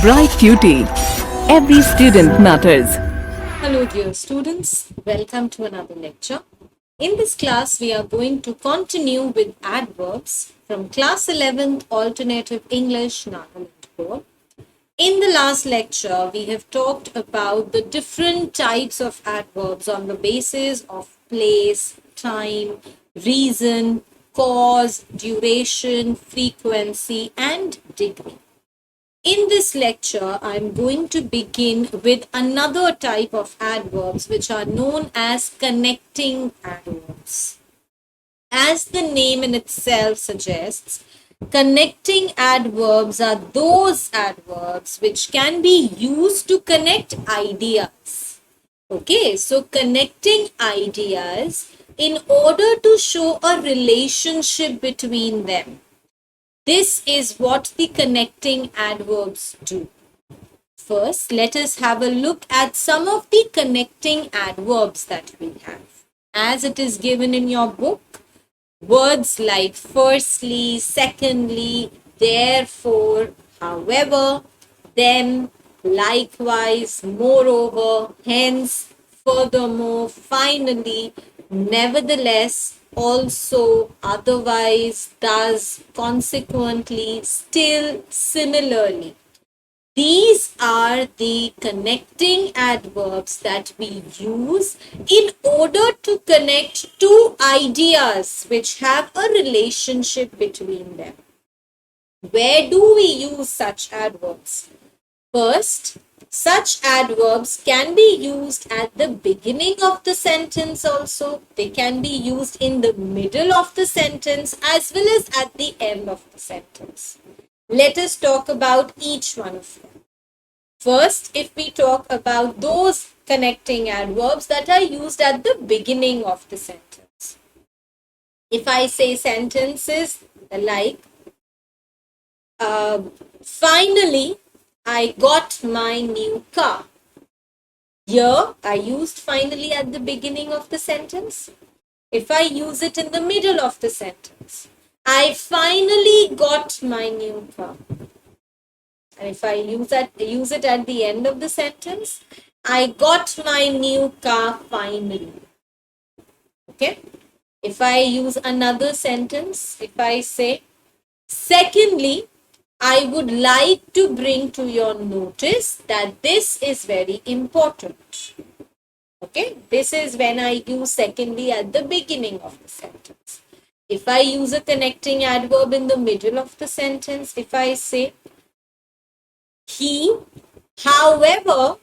Bright QT. Every student matters. Hello dear students, welcome to another lecture. In this class, we are going to continue with adverbs from class 11th Alternative English, Nagaland Board. In the last lecture, we have talked about the different types of adverbs on the basis of place, time, reason, cause, duration, frequency, and degree. In this lecture, I'm going to begin with another type of adverbs which are known as connecting adverbs. As the name in itself suggests, connecting adverbs are those adverbs which can be used to connect ideas. Okay, so connecting ideas in order to show a relationship between them. This is what the connecting adverbs do. First, let us have a look at some of the connecting adverbs that we have. As it is given in your book, words like firstly, secondly, therefore, however, then, likewise, moreover, hence, furthermore, finally, nevertheless, also, otherwise, thus, consequently, still, similarly. These are the connecting adverbs that we use in order to connect two ideas which have a relationship between them. Where do we use such adverbs? First, such adverbs can be used at the beginning of the sentence also. They can be used in the middle of the sentence as well as at the end of the sentence. Let us talk about each one of them. First, if we talk about those connecting adverbs that are used at the beginning of the sentence. If I say sentences like, finally, I got my new car. Here, I used finally at the beginning of the sentence. If I use it in the middle of the sentence, I finally got my new car. And if I use it at the end of the sentence, I got my new car finally. Okay? If I use another sentence, if I say, secondly, I would like to bring to your notice that this is very important. Okay, this is when I use secondly at the beginning of the sentence. If I use a connecting adverb in the middle of the sentence, if I say, he, however,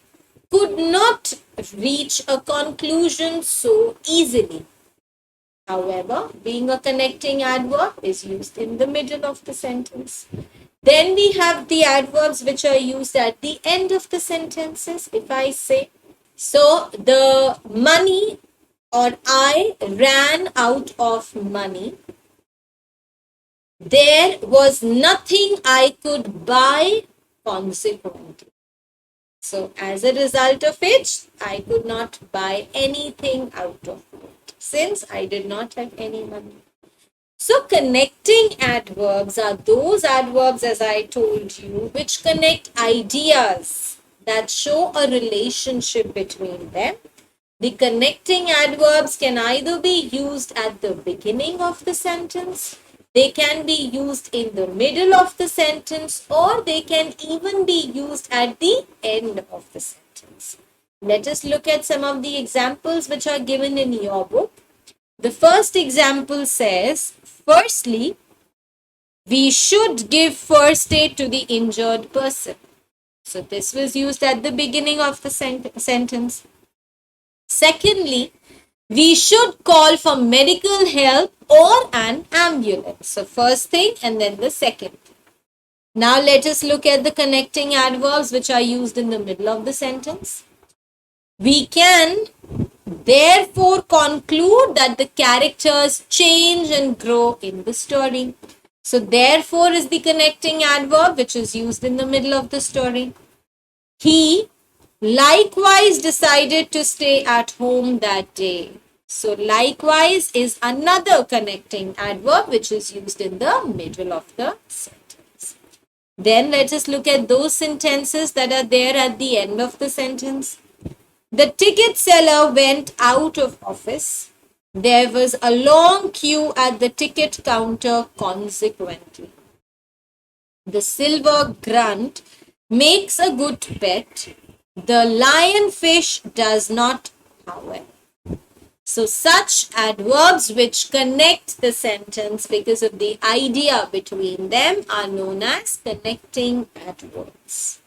could not reach a conclusion so easily. However, being a connecting adverb is used in the middle of the sentence. Then we have the adverbs which are used at the end of the sentences. If I say, so the money or I ran out of money. There was nothing I could buy consequently. So as a result of it, I could not buy anything out of it since I did not have any money. So connecting adverbs are those adverbs, as I told you, which connect ideas that show a relationship between them. The connecting adverbs can either be used at the beginning of the sentence, they can be used in the middle of the sentence, or they can even be used at the end of the sentence. Let us look at some of the examples which are given in your book. The first example says, firstly, we should give first aid to the injured person. So this was used at the beginning of the sentence. Secondly, we should call for medical help or an ambulance. So first thing and then the second thing. Now let us look at the connecting adverbs which are used in the middle of the sentence. We can therefore conclude that the characters change and grow in the story. So therefore is the connecting adverb which is used in the middle of the story. He likewise decided to stay at home that day. So likewise is another connecting adverb which is used in the middle of the sentence. Then let us look at those sentences that are there at the end of the sentence. The ticket seller went out of office. There was a long queue at the ticket counter consequently. The silver grunt makes a good pet. The lionfish does not, however. So such adverbs which connect the sentence because of the idea between them are known as connecting adverbs.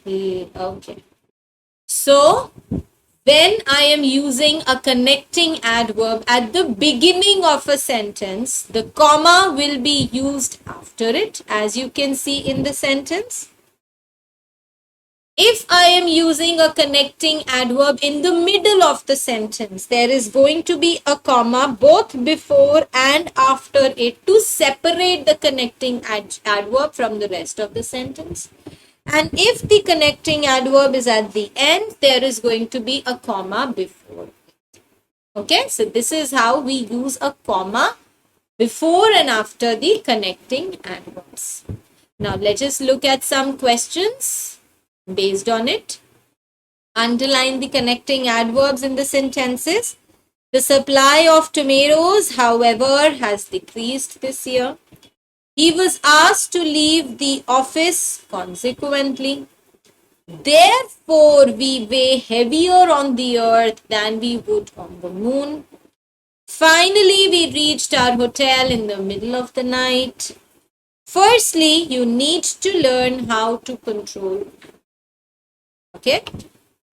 Okay. So when I am using a connecting adverb at the beginning of a sentence, the comma will be used after it, as you can see in the sentence. If I am using a connecting adverb in the middle of the sentence, there is going to be a comma both before and after it to separate the connecting adverb from the rest of the sentence. And if the connecting adverb is at the end, there is going to be a comma before it. Okay, so this is how we use a comma before and after the connecting adverbs. Now let us look at some questions based on it. Underline the connecting adverbs in the sentences. The supply of tomatoes, however, has decreased this year. He was asked to leave the office consequently. Therefore, we weigh heavier on the earth than we would on the moon. Finally, we reached our hotel in the middle of the night. Firstly, you need to learn how to control. Okay.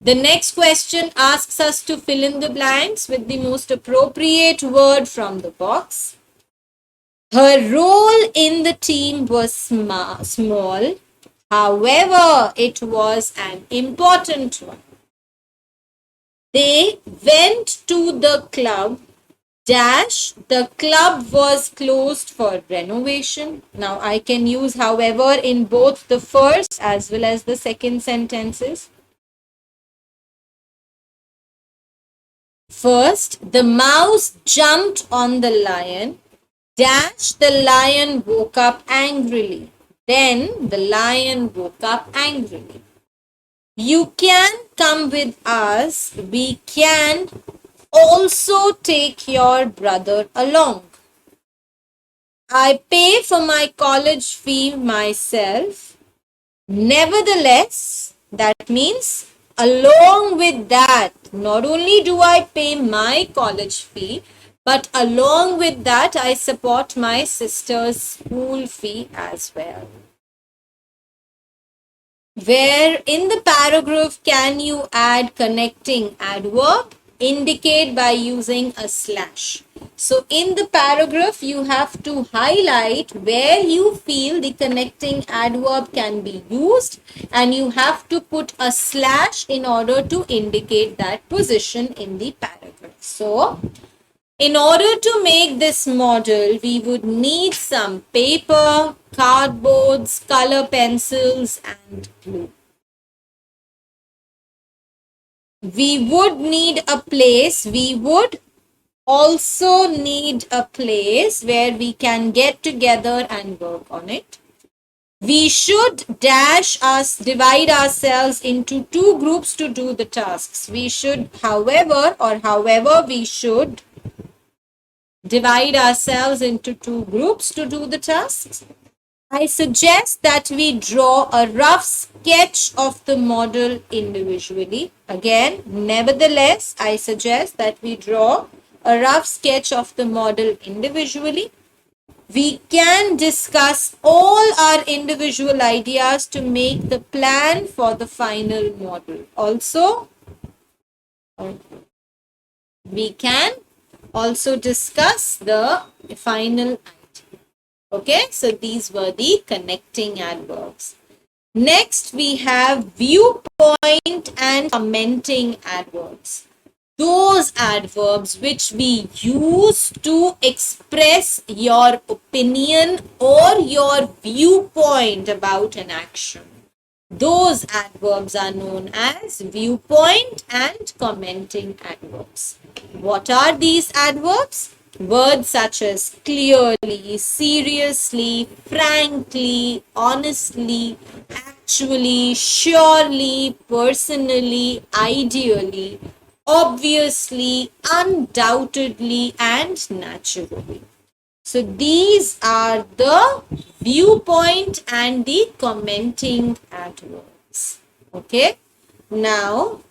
The next question asks us to fill in the blanks with the most appropriate word from the box. Her role in the team was small. However, it was an important one. They went to the club. The club was closed for renovation. Now I can use however in both the first as well as the second sentences. First, the mouse jumped on the lion. The lion woke up angrily. Then the lion woke up angrily. You can come with us. We can also take your brother along. I pay for my college fee myself. Nevertheless, that means along with that, not only do I pay my college fee, but along with that, I support my sister's school fee as well. Where in the paragraph can you add connecting adverb? Indicate by using a slash. So in the paragraph, you have to highlight where you feel the connecting adverb can be used, and you have to put a slash in order to indicate that position in the paragraph. So in order to make this model, we would need some paper, cardboards, color pencils, and glue. We would need a place. We would also need a place where we can get together and work on it. We should divide ourselves into two groups to do the tasks. We should, however, we should divide ourselves into two groups to do the tasks. I suggest that we draw a rough sketch of the model individually. Again, nevertheless, I suggest that we draw a rough sketch of the model individually. We can discuss all our individual ideas to make the plan for the final model. Also, we can also discuss the final idea. Okay, so these were the connecting adverbs. Next, we have viewpoint and commenting adverbs. Those adverbs which we use to express your opinion or your viewpoint about an action. Those adverbs are known as viewpoint and commenting adverbs. What are these adverbs? Words such as clearly, seriously, frankly, honestly, actually, surely, personally, ideally, obviously, undoubtedly, and naturally. So these are the viewpoint and the commenting adverbs. Okay. Now,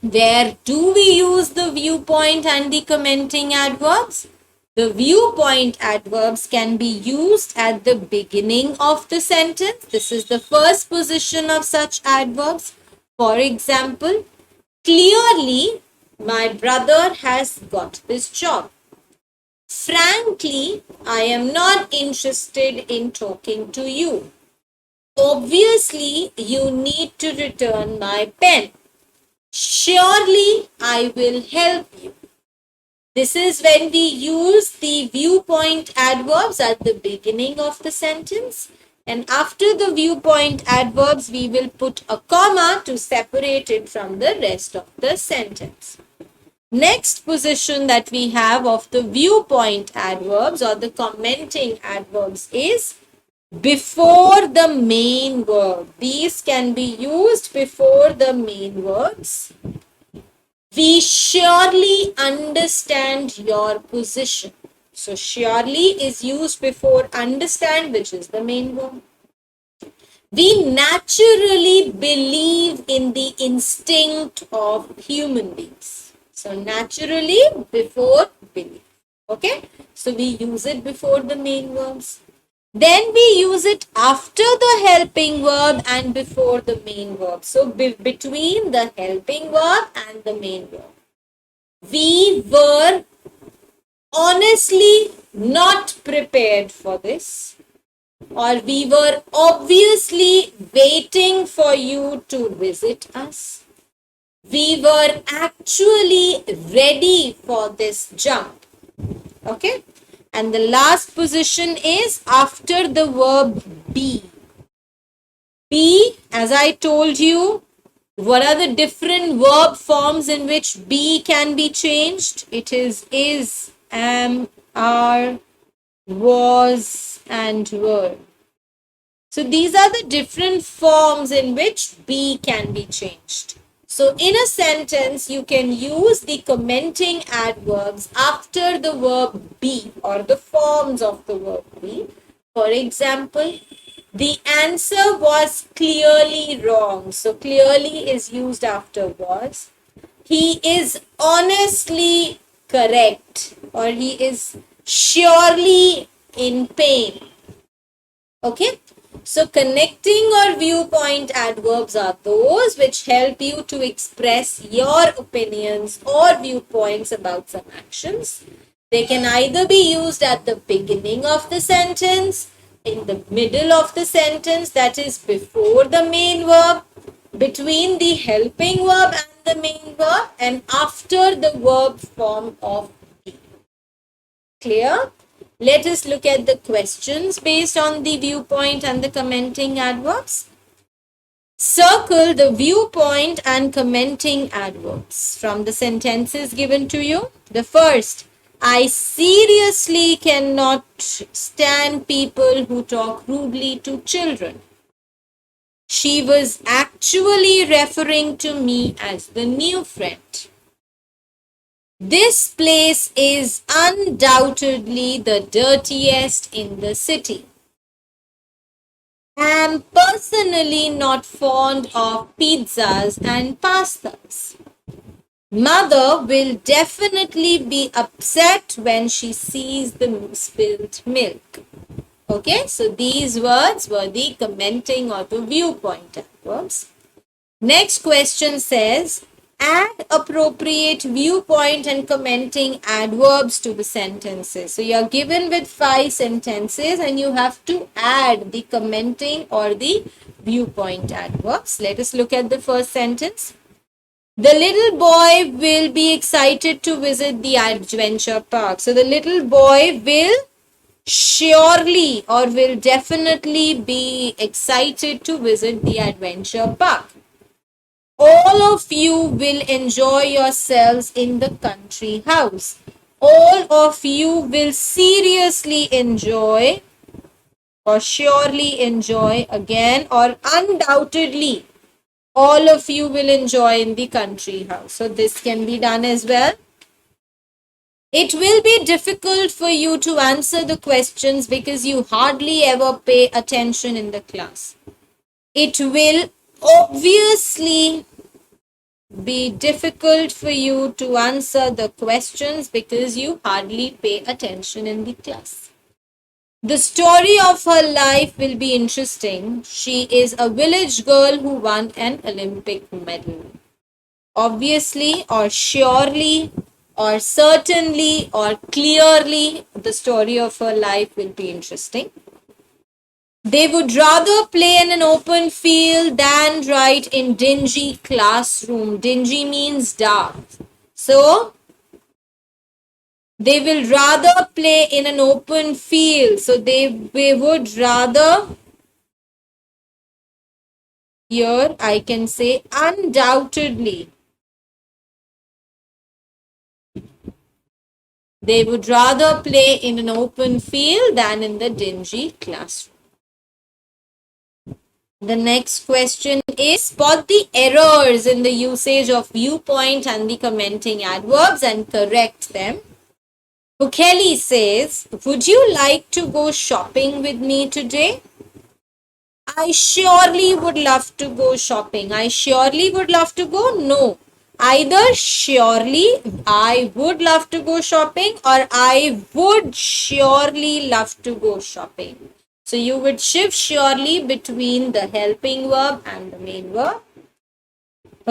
where do we use the viewpoint and the commenting adverbs? The viewpoint adverbs can be used at the beginning of the sentence. This is the first position of such adverbs. For example, clearly, my brother has got this job. Frankly, I am not interested in talking to you. Obviously, you need to return my pen. Surely, I will help you. This is when we use the viewpoint adverbs at the beginning of the sentence. And after the viewpoint adverbs, we will put a comma to separate it from the rest of the sentence. Next position that we have of the viewpoint adverbs or the commenting adverbs is before the main verb. These can be used before the main verbs. We surely understand your position. So surely is used before understand, which is the main verb. We naturally believe in the instinct of human beings. So naturally before believe. Okay. So we use it before the main verbs. Then we use it after the helping verb and before the main verb. So between the helping verb and the main verb. We were honestly not prepared for this, or we were obviously waiting for you to visit us. We were actually ready for this jump. Okay. And the last position is after the verb be. Be, as I told you, what are the different verb forms in which be can be changed? It is, am, are, was, and were. So these are the different forms in which be can be changed. So in a sentence, you can use the commenting adverbs after the verb be or the forms of the verb be. For example, the answer was clearly wrong. So clearly is used after was. He is honestly correct, or he is surely in pain. Okay. So connecting or viewpoint adverbs are those which help you to express your opinions or viewpoints about some actions. They can either be used at the beginning of the sentence, in the middle of the sentence, that is before the main verb, between the helping verb and the main verb, and after the verb form of be. Clear? Let us look at the questions based on the viewpoint and the commenting adverbs. Circle the viewpoint and commenting adverbs from the sentences given to you. The first, I seriously cannot stand people who talk rudely to children. She was actually referring to me as the new friend. This place is undoubtedly the dirtiest in the city. I am personally not fond of pizzas and pastas. Mother will definitely be upset when she sees the spilled milk. Okay, so these words were the commenting or the viewpoint adverbs. Next question says, add appropriate viewpoint and commenting adverbs to the sentences. So you're given with 5 sentences and you have to add the commenting or the viewpoint adverbs. Let us look at the first sentence. The little boy will be excited to visit the adventure park. So the little boy will surely or will definitely be excited to visit the adventure park. All of you will enjoy yourselves in the country house. all of you will seriously enjoy or surely enjoy again or undoubtedly all of you will enjoy in the country house. So this can be done as well. It will be difficult for you to answer the questions because you hardly ever pay attention in the class. It will obviously be difficult for you to answer the questions because you hardly pay attention in the class. The story of her life will be interesting. She is a village girl who won an Olympic medal. Obviously, or surely, or certainly, or clearly, the story of her life will be interesting. They would rather play in an open field than write in dingy classroom. Dingy means dark. So, they will rather play in an open field. So, they would rather, here I can say undoubtedly. They would rather play in an open field than in the dingy classroom. The next question is spot the errors in the usage of viewpoint and the commenting adverbs and correct them. Kelly says, would you like to go shopping with me today? I surely would love to go shopping. I surely would love to go. No. Either surely I would love to go shopping or I would surely love to go shopping. So you would shift surely between the helping verb and the main verb.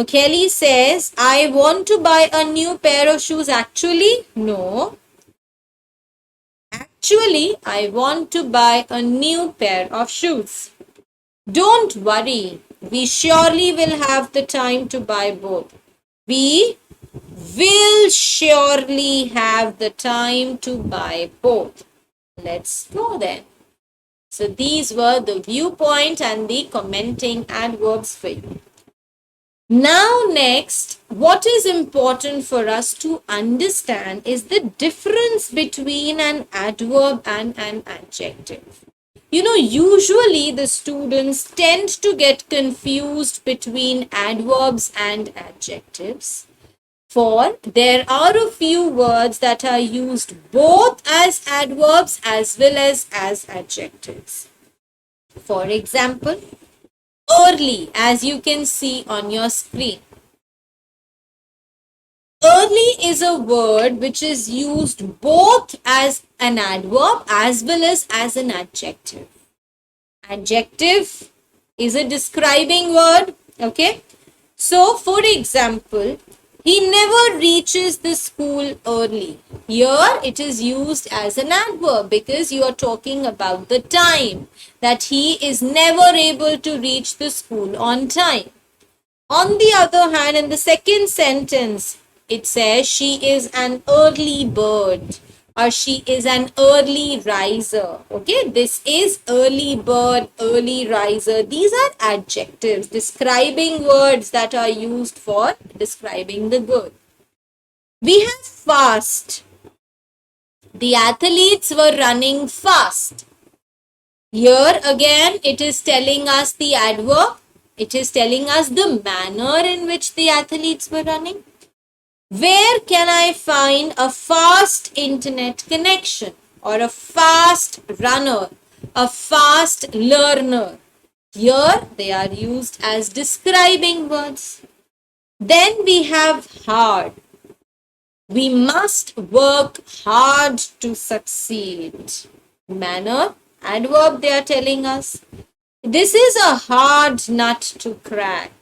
Kelly says, I want to buy a new pair of shoes. Actually, no. Actually, I want to buy a new pair of shoes. Don't worry. We surely will have the time to buy both. We will surely have the time to buy both. Let's go then. So these were the viewpoint and the commenting adverbs for you. Now next, what is important for us to understand is the difference between an adverb and an adjective. Usually the students tend to get confused between adverbs and adjectives. For there are a few words that are used both as adverbs as well as adjectives. For example, early, as you can see on your screen. Early is a word which is used both as an adverb as well as an adjective. Adjective is a describing word, okay? So, for example, he never reaches the school early. Here, it is used as an adverb because you are talking about the time that he is never able to reach the school on time. On the other hand, in the second sentence, it says she is an early bird or she is an early riser. Okay, this is early bird, early riser. These are adjectives, describing words that are used for describing the girl. We have fast. The athletes were running fast. Here again, it is telling us the adverb. It is telling us the manner in which the athletes were running. Where can I find a fast internet connection or a fast runner, a fast learner? Here they are used as describing words. Then we have hard. We must work hard to succeed. Manner, adverb they are telling us. This is a hard nut to crack.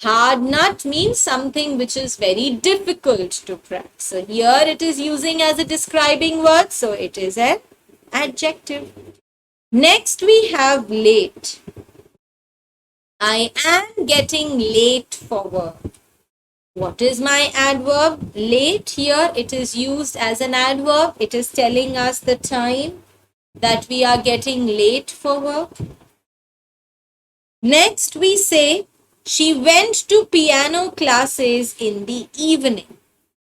Hard nut means something which is very difficult to crack. So here it is using as a describing word. So it is an adjective. Next we have late. I am getting late for work. What is my adverb? Late here it is used as an adverb. It is telling us the time that we are getting late for work. Next we say she went to piano classes in the evening.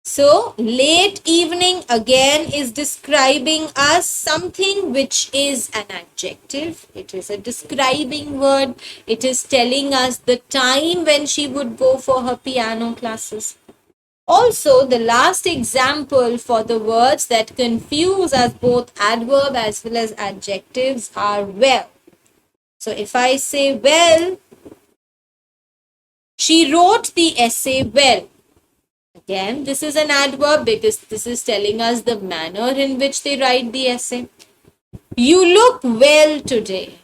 So, late evening again is describing us something which is an adjective. It is a describing word. It is telling us the time when she would go for her piano classes. Also, the last example for the words that confuse us both adverb as well as adjectives are well. So, if I say well, she wrote the essay well. Again, this is an adverb because this is telling us the manner in which they write the essay. You look well today.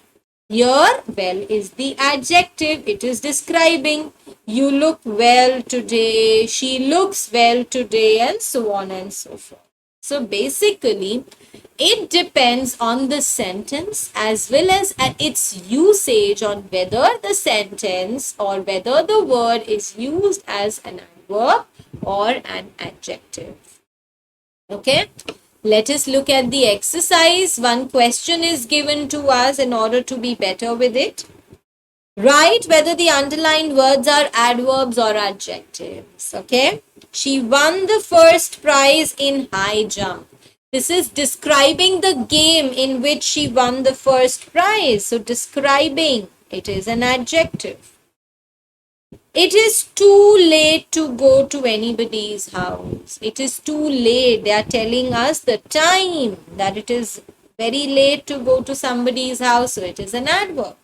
Here, well is the adjective. It is describing. You look well today. She looks well today, and so on and so forth. So basically, it depends on the sentence as well as its usage on whether the sentence or whether the word is used as an adverb or an adjective. Okay, let us look at the exercise. One question is given to us in order to be better with it. Write whether the underlined words are adverbs or adjectives. Okay, she won the first prize in high jump. This is describing the game in which she won the first prize. So, describing, it is an adjective. It is too late to go to anybody's house. It is too late. They are telling us the time that it is very late to go to somebody's house. So it is an adverb.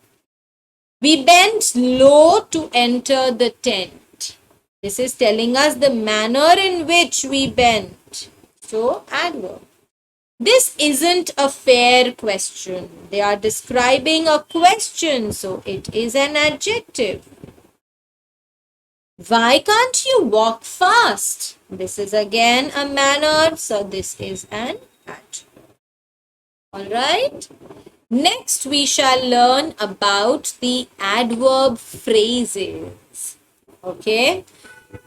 We bent low to enter the tent. This is telling us the manner in which we bent. So adverb. This isn't a fair question. They are describing a question. So it is an adjective. Why can't you walk fast? This is again a manner, so this is an adverb. Alright. Next, we shall learn about the adverb phrases. Okay.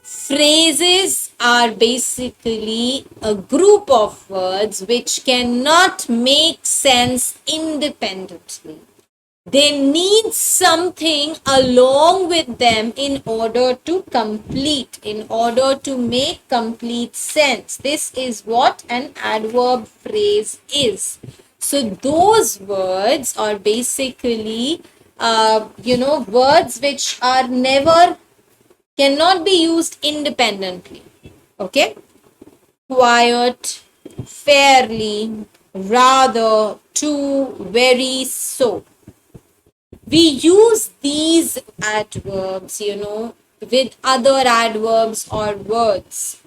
Phrases are basically a group of words which cannot make sense independently. They need something along with them in order to complete, in order to make complete sense. This is what an adverb phrase is. So those words are basically, words which are cannot be used independently. Okay? Quiet, fairly, rather, to, very, so. We use these adverbs, with other adverbs or words.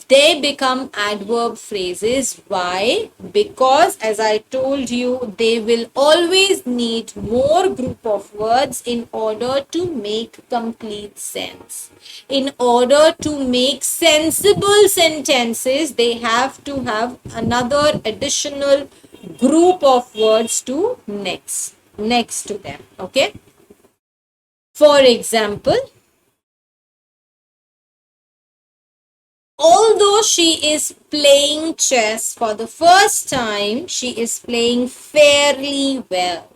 They become adverb phrases. Why? Because as I told you, they will always need more group of words in order to make complete sense. In order to make sensible sentences, they have to have another additional group of words to next to them. Okay, for example, although she is playing chess for the first time, she is playing fairly well.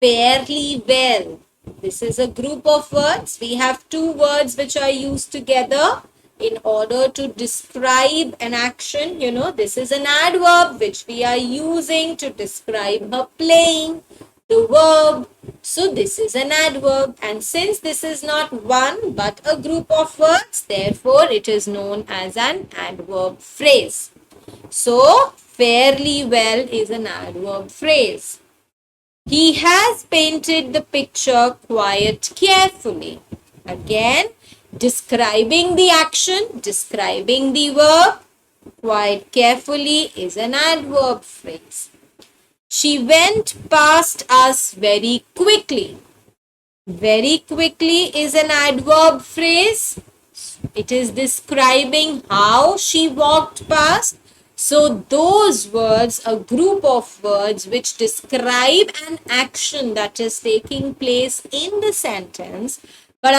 Fairly well, this is a group of words. We have two words which are used together in order to describe an action. This is an adverb which we are using to describe her playing, the verb. So this is an adverb, and since this is not one but a group of words, therefore it is known as an adverb phrase. So fairly well is an adverb phrase. He has painted the picture quite carefully. Again, describing the action, describing the verb, quite carefully is an adverb phrase. She went past us very quickly. Very quickly is an adverb phrase. It is describing how she walked past. So those words, a group of words which describe an action that is taking place in the sentence, but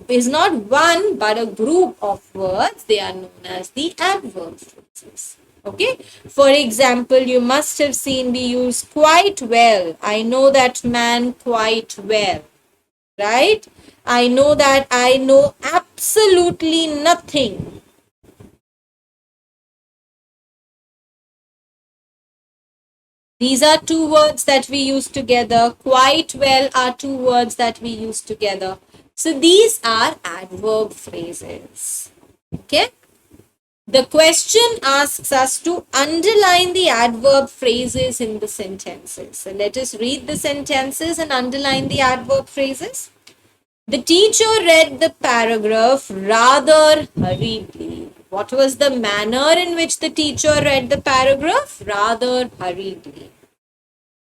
is not one but a group of words, they are known as the adverb phrases. Okay, for example, you must have seen we use quite well. I know that man quite well. right? I know that I know absolutely nothing. These are two words that we use together. Quite well are two words that we use together. So these are adverb phrases. Okay. The question asks us to underline the adverb phrases in the sentences. So let us read the sentences and underline the adverb phrases. The teacher read the paragraph rather hurriedly. What was the manner in which the teacher read the paragraph? Rather hurriedly.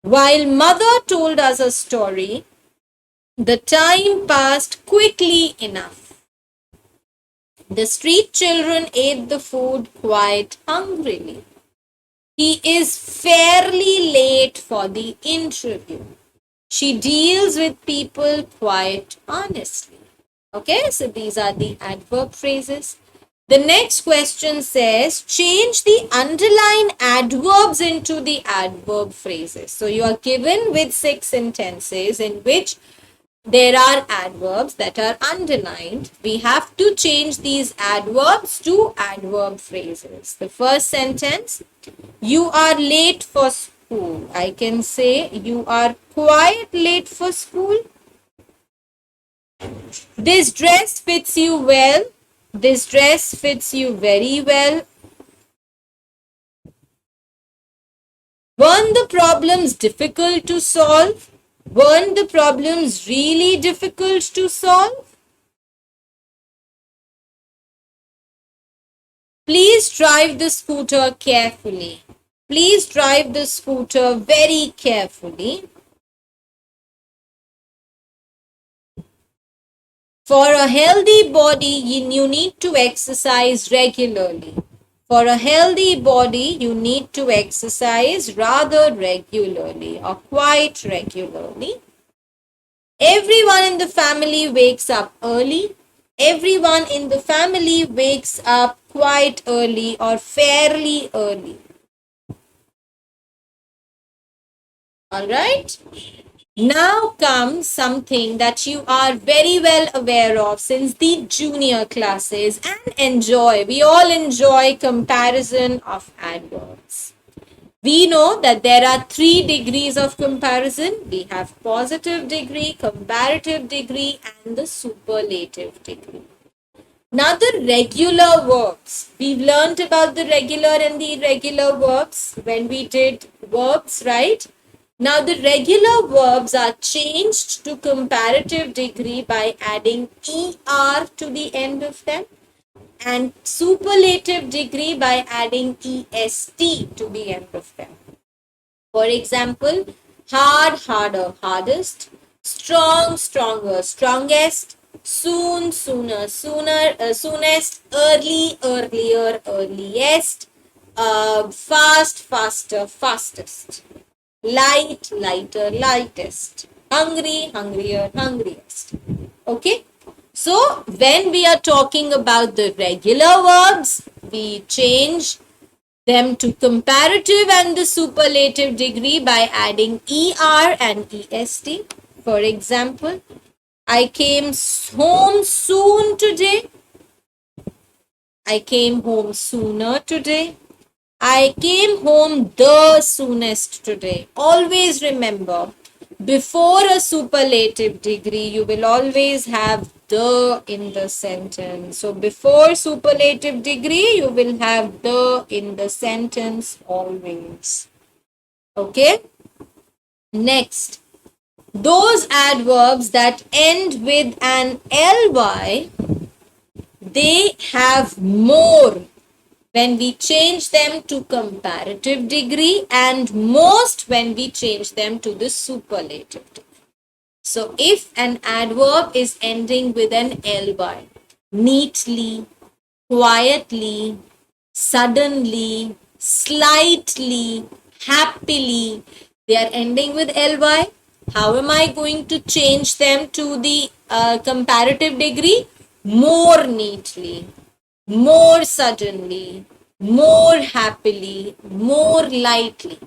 While mother told us a story, the time passed quickly enough. The street children ate the food quite hungrily. He is fairly late for the interview. She deals with people quite honestly. Okay, so these are the adverb phrases. The next question says change the underlined adverbs into the adverb phrases. So you are given with 6 sentences in which there are adverbs that are underlined. We have to change these adverbs to adverb phrases. The first sentence, you are late for school. I can say you are quite late for school. This dress fits you well. This dress fits you very well. Weren't the problems difficult to solve? Weren't the problems really difficult to solve? Please drive the scooter carefully. Please drive the scooter very carefully. For a healthy body, you need to exercise regularly. For a healthy body, you need to exercise rather regularly or quite regularly. Everyone in the family wakes up early. Everyone in the family wakes up quite early or fairly early. All right. Now comes something that you are very well aware of since the junior classes and enjoy. We all enjoy comparison of adverbs. We know that there are 3 degrees of comparison. We have positive degree, comparative degree, and the superlative degree. Now the regular verbs. We've learned about the regular and the irregular verbs when we did verbs, right? Now the regular verbs are changed to comparative degree by adding er to the end of them, and superlative degree by adding est to the end of them. For example, hard, harder, hardest, strong, stronger, strongest, soon, sooner, sooner, soonest, early, earlier, earliest, fast, faster, fastest, light, lighter, lightest, hungry, hungrier, hungriest. Okay. So when we are talking about the regular verbs, we change them to comparative and the superlative degree by adding er and est. For example, I came home soon today. I came home sooner today. I came home the soonest today. Always remember, before a superlative degree, you will always have the in the sentence. So before superlative degree, you will have the in the sentence always. Okay. Next, those adverbs that end with an ly, they have more when we change them to comparative degree and most when we change them to the superlative degree. So if an adverb is ending with an ly, neatly, quietly, suddenly, slightly, happily, they are ending with ly. How am I going to change them to the comparative degree? More neatly, more suddenly, more happily, more lightly.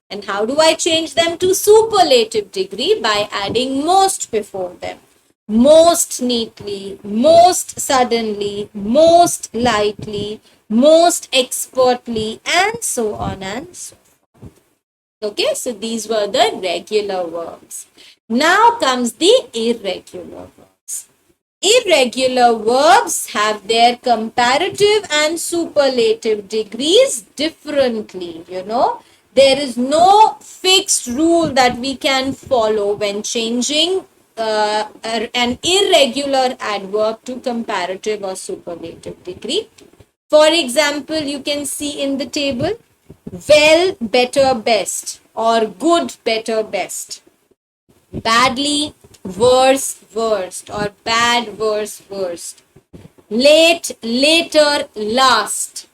And how do I change them to superlative degree? By adding most before them. most neatly, most suddenly, most lightly, most expertly, and so on and so on. Okay, so these were the regular verbs. Now comes the irregular verbs. Irregular verbs have their comparative and superlative degrees differently, There is no fixed rule that we can follow when changing an irregular adverb to comparative or superlative degree. For example, you can see in the table, well, better, best, or good, better, best. Badly, worse, worst, or bad, worse, worst. Late, later, last.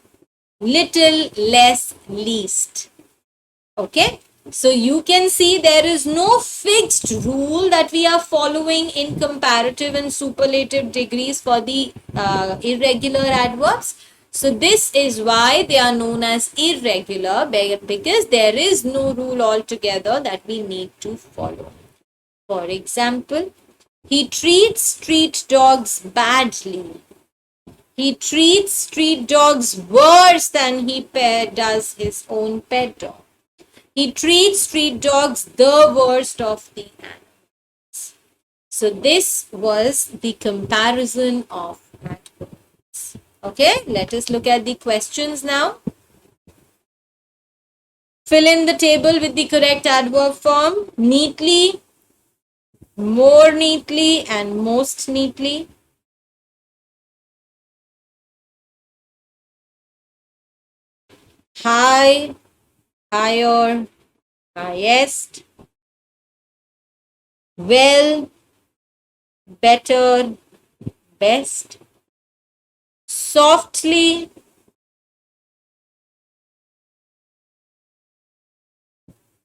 Little, less, least. Okay, so you can see there is no fixed rule that we are following in comparative and superlative degrees for the irregular adverbs. So this is why they are known as irregular, because there is no rule altogether that we need to follow. For example, he treats street dogs badly. He treats street dogs worse than he does his own pet dog. He treats street dogs the worst of the animals. So this was the comparison of adverbs. Okay, let us look at the questions now. Fill in the table with the correct adverb form neatly, more neatly, and most neatly. High, higher, highest. Well, better, best. Softly,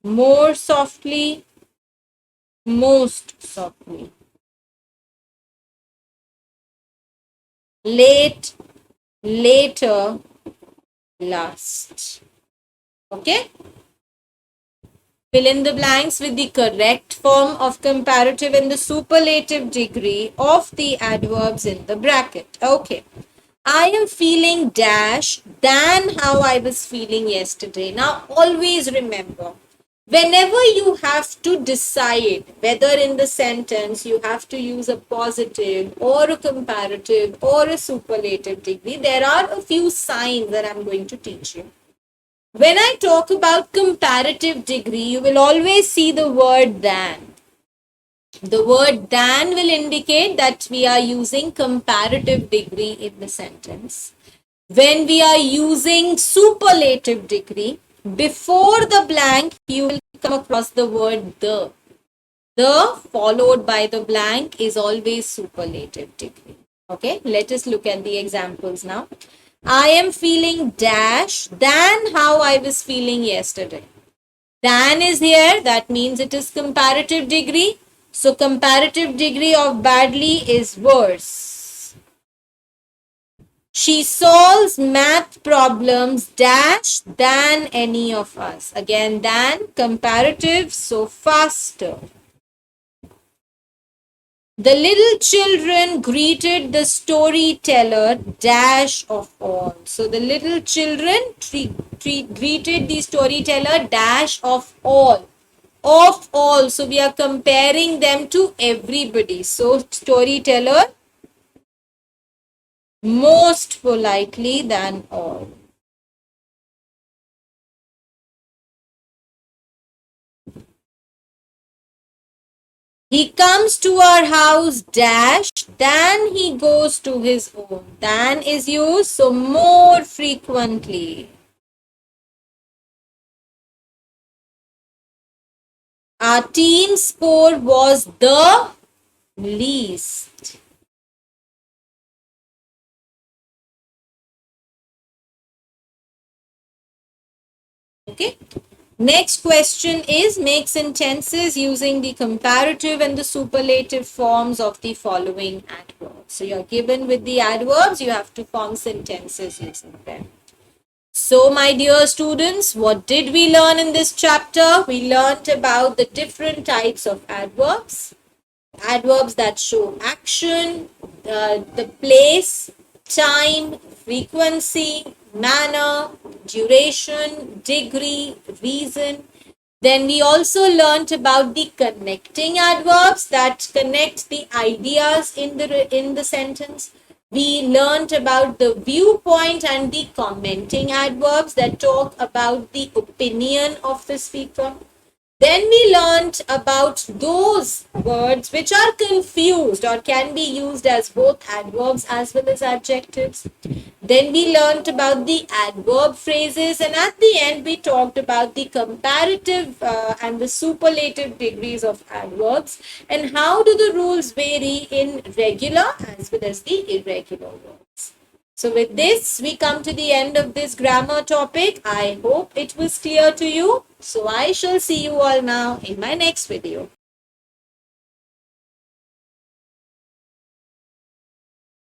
more softly, most softly. Late, later, last. Okay? Fill in the blanks with the correct form of comparative and the superlative degree of the adverbs in the bracket. Okay. I am feeling dash than how I was feeling yesterday. Now, always remember, whenever you have to decide whether in the sentence you have to use a positive or a comparative or a superlative degree, there are a few signs that I'm going to teach you. When I talk about comparative degree, you will always see the word than. The word than will indicate that we are using comparative degree in the sentence. When we are using superlative degree, before the blank, you will come across the word the. The followed by the blank is always superlative degree. Okay, let us look at the examples now. I am feeling dash than how I was feeling yesterday. Than is here, that means it is comparative degree. So comparative degree of badly is worse. She solves math problems dash than any of us. Again, than comparative, so faster. The little children greeted the storyteller dash of all. So the little children greeted the storyteller dash of all. Of all. So we are comparing them to everybody. So storyteller most politely than all. He comes to our house dash than he goes to his own. Than is used so more frequently. Our team score was the least. Okay. Next question is make sentences using the comparative and the superlative forms of the following adverbs. So you're given with the adverbs, you have to form sentences using them. So my dear students, what did we learn in this chapter? We learned about the different types of adverbs. Adverbs that show action, the place, time, frequency, manner, duration, degree, reason. Then we also learnt about the connecting adverbs that connect the ideas in the sentence. We learnt about the viewpoint and the commenting adverbs that talk about the opinion of the speaker. Then we learnt about those words which are confused or can be used as both adverbs as well as adjectives. Then we learnt about the adverb phrases, and at the end we talked about the comparative and the superlative degrees of adverbs and how do the rules vary in regular as well as the irregular words. So with this, we come to the end of this grammar topic. I hope it was clear to you. So I shall see you all now in my next video.